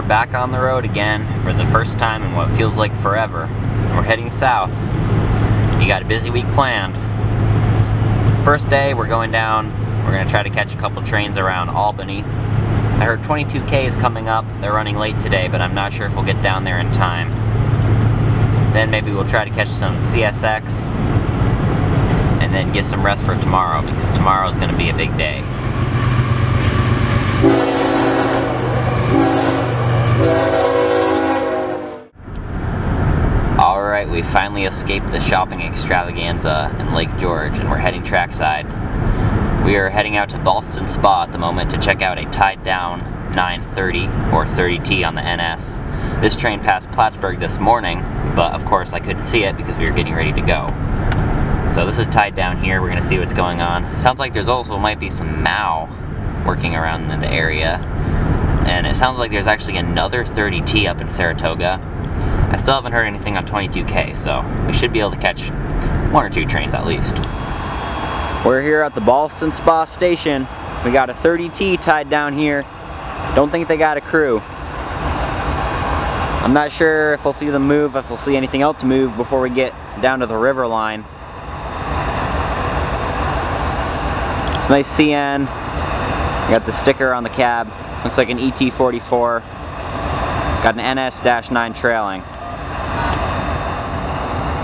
back on the road again for the first time in what feels like forever. We're heading south. You got a busy week planned. First day, we're going down. We're going to try to catch a couple trains around Albany. I heard 22K is coming up. They're running late today, but I'm not sure if we'll get down there in time. Then maybe we'll try to catch some CSX and then get some rest for tomorrow, because tomorrow is going to be a big day. Alright, we finally escaped the shopping extravaganza in Lake George and we're heading trackside. We are heading out to Ballston Spa at the moment to check out a tied down 930 or 30T on the NS. This train passed Plattsburgh this morning, but of course I couldn't see it because we were getting ready to go. So this is tied down here. We're going to see what's going on. Sounds like there's also might be some MAU working around in the area. And it sounds like there's actually another 30T up in Saratoga. I still haven't heard anything on 22K, so we should be able to catch one or two trains at least. We're here at the Ballston Spa station. We got a 30T tied down here. Don't think they got a crew. I'm not sure if we'll see them move, if we'll see anything else move before we get down to the river line. It's a nice CN. We got the sticker on the cab. Looks like an ET44. Got an NS-9 trailing.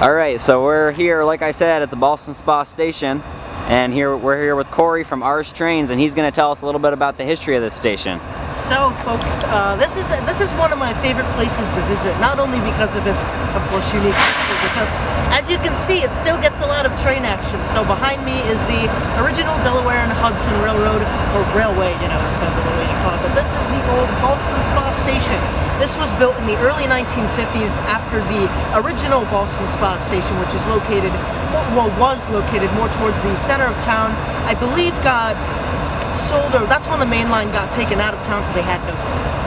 Alright, so we're here, like I said, at the Ballston Spa station. And we're here with Corey from Ars Trains, and he's going to tell us a little bit about the history of this station. So, folks, this is one of my favorite places to visit. Not only because of its, of course, unique history, but just as you can see, it still gets a lot of train action. So behind me is the original Delaware and Hudson Railroad, or railway, you know, it depends on the way you call it. But this is the old Ballston Spa station. This was built in the early 1950s after the original Ballston Spa station, which is located, well, was located more towards the center of town. I believe got sold, or that's when the main line got taken out of town, so they had no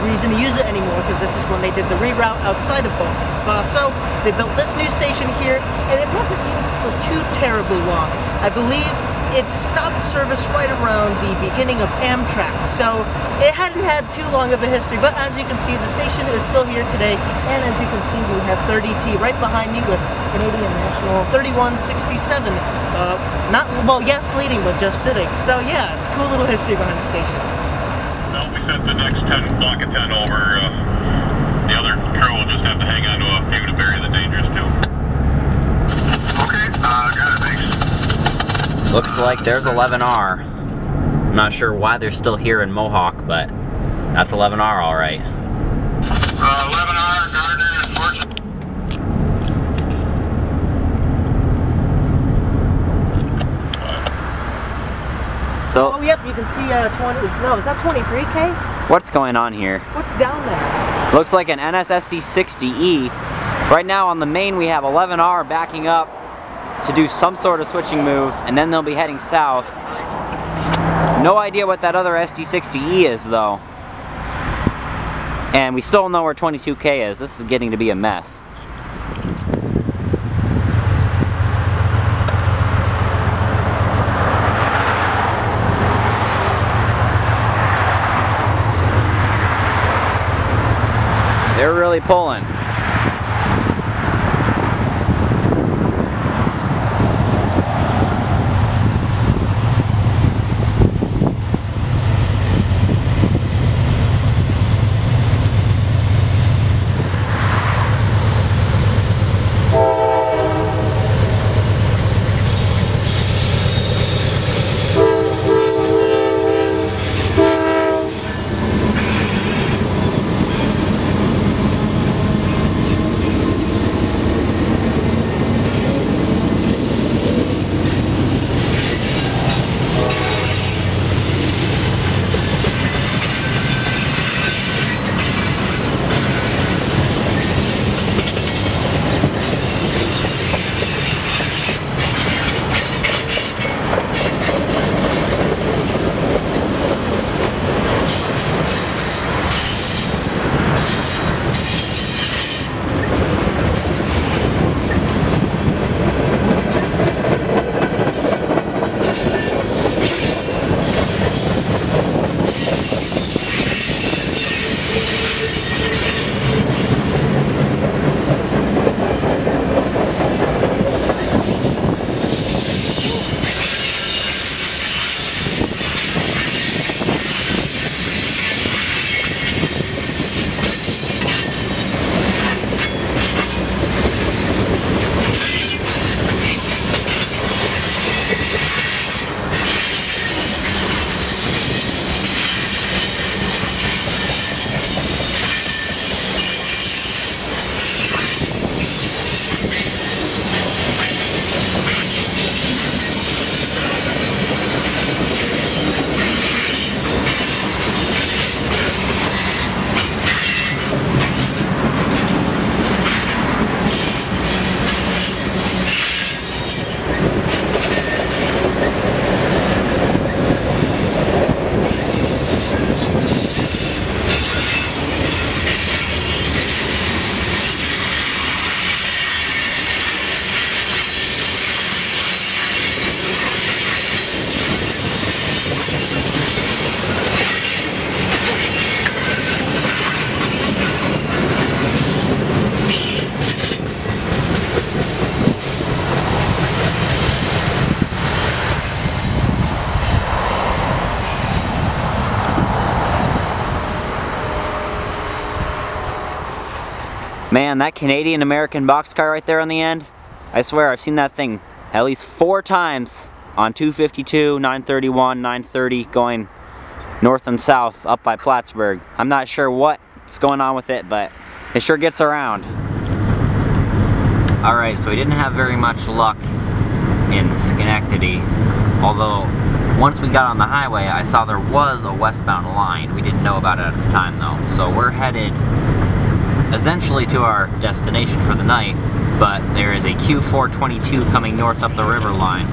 reason to use it anymore, because this is when they did the reroute outside of Ballston Spa. So they built this new station here, and it wasn't used for too terribly long. I believe it stopped service right around the beginning of Amtrak, so it hadn't had too long of a history. But as you can see, the station is still here today, and as you can see, we have 30T right behind me with Canadian National 3167. Not, well, yes, leading, but just sitting. So yeah, it's a cool little history behind the station. Well, we sent the next 10 block of 10 over. The other crew will just have to hang on to a few to bury the dangers too. Okay, got it, thanks. Looks like there's 11R. I'm not sure why they're still here in Mohawk, but that's 11R alright. 11R, Gardner, and Fortune. So, oh yep, you can see 20, is that 23K? what's going on here? What's down there? Looks like an NSSD 60E. Right now on the main we have 11R backing up to do some sort of switching move, and then they'll be heading south. No idea what that other SD60E is though. And we still don't know where 22K is. This is getting to be a mess. They're really pulling. Man, that Canadian-American boxcar right there on the end, I swear I've seen that thing at least 4 times on 252, 931, 930 going north and south up by Plattsburgh. I'm not sure what's going on with it, but it sure gets around. Alright, so we didn't have very much luck in Schenectady, although once we got on the highway I saw there was a westbound line. We didn't know about it at the time though. So we're headed essentially to our destination for the night, but there is a Q422 coming north up the river line.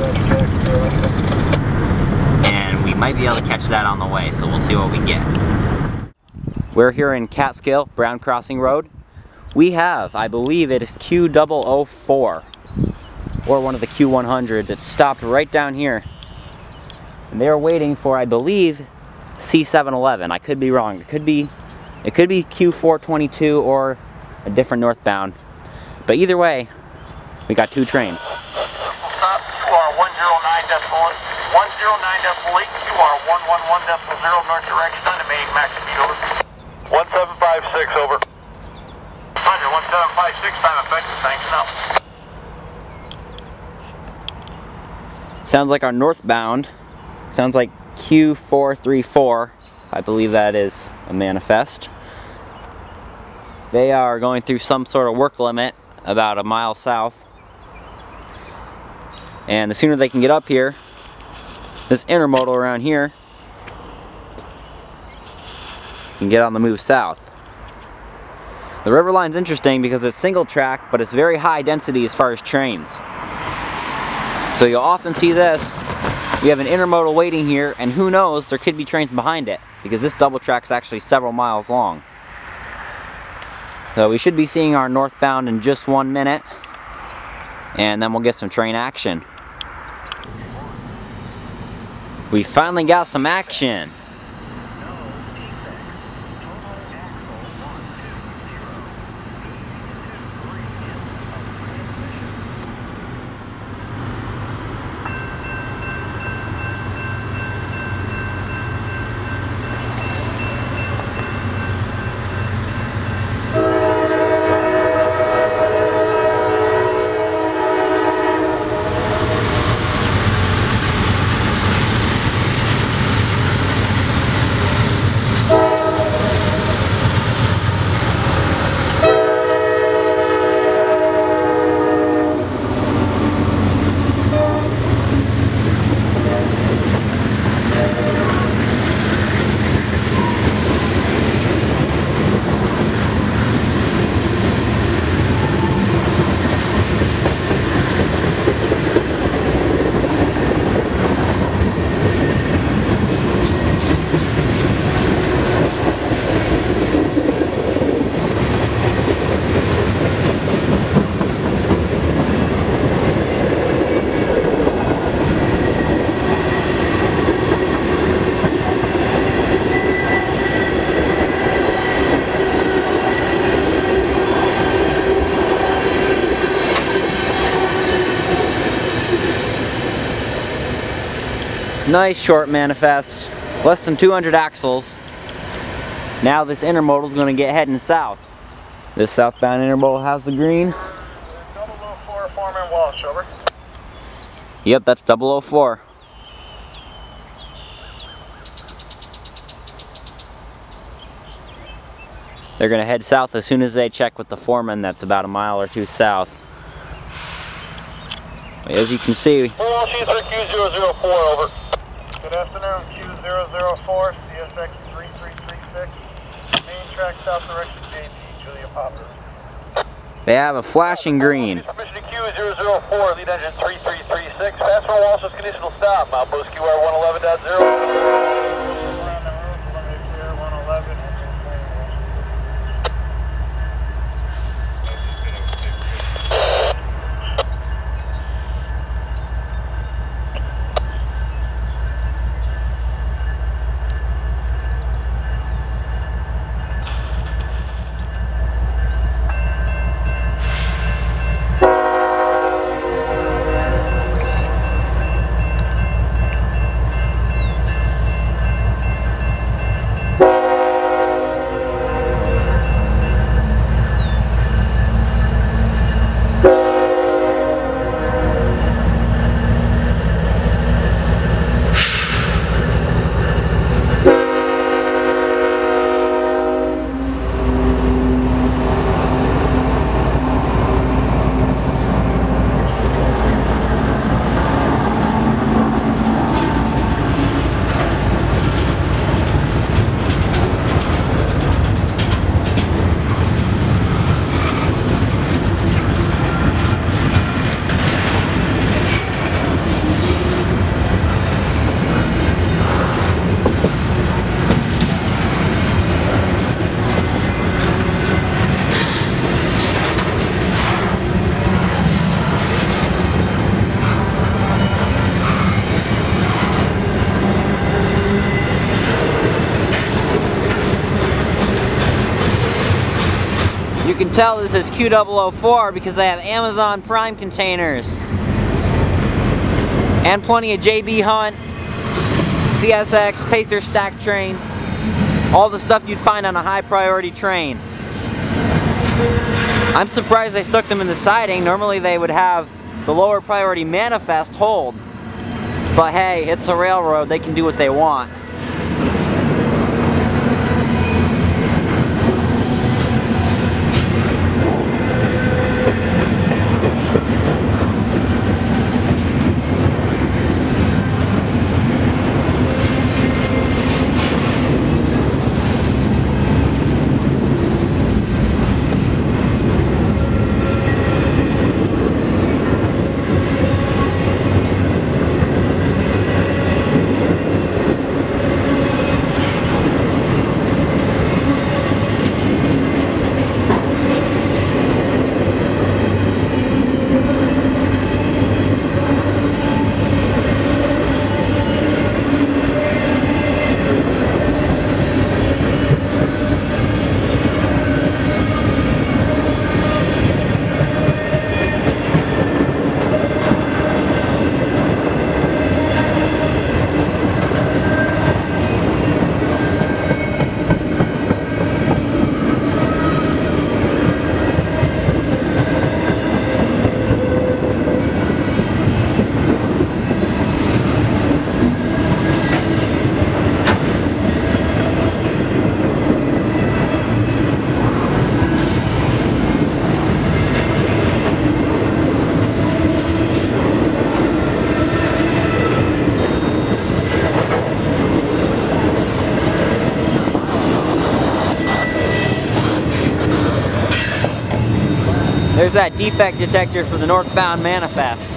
And we might be able to catch that on the way, so we'll see what we get. We're here in Catskill, Brown Crossing Road. We have, I believe it is Q004, or one of the Q100s. It's stopped right down here. And they're waiting for, I believe, C711. I could be wrong. It could be Q422 or a different northbound. But either way, we got 2 trains. Stop, you are 109.8, you are 111.0 north direction, estimating max speed, over. 1756, over. Roger, 1756, time effective, thanks, now. Sounds like our northbound. Sounds like Q434. I believe that is a manifest. They are going through some sort of work limit about a mile south. And the sooner they can get up here, this intermodal around here can get on the move south. The river line's interesting because it's single track, but it's very high density as far as trains. So you'll often see this. We have an intermodal waiting here, and who knows, there could be trains behind it, because this double track is actually several miles long. So we should be seeing our northbound in just 1 minute, and then we'll get some train action. We finally got some action. Nice short manifest, less than 200 axles. Now this intermodal is going to get heading south. This southbound intermodal has the green. 004, Foreman Walsh, over. Yep, that's 004. They're going to head south as soon as they check with the foreman. That's about a mile or 2 south. As you can see, Q004, over. Good afternoon, Q004, CSX 3336. Main track south direction, JP, Julia Popper. they have a flashing green. Permission to Q004, lead engine 3336. Fast for Walsh's conditional stop, Milepost QR 111.0. Around the roof, eliminate clear 111. can tell this is Q004 because they have Amazon Prime containers. And plenty of JB Hunt, CSX, Pacer stack train. All the stuff you'd find on a high priority train. I'm surprised they stuck them in the siding. Normally they would have the lower priority manifest hold. But hey, it's a railroad, they can do what they want. There's that defect detector for the northbound manifest.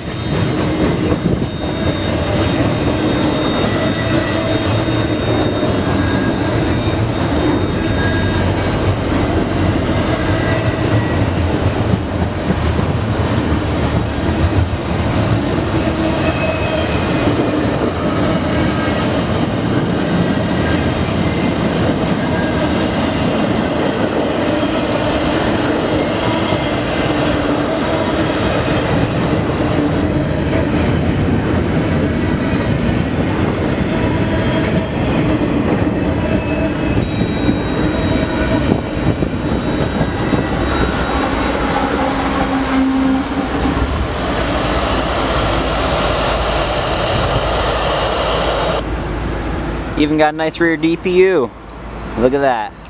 Even got a nice rear DPU. Look at that.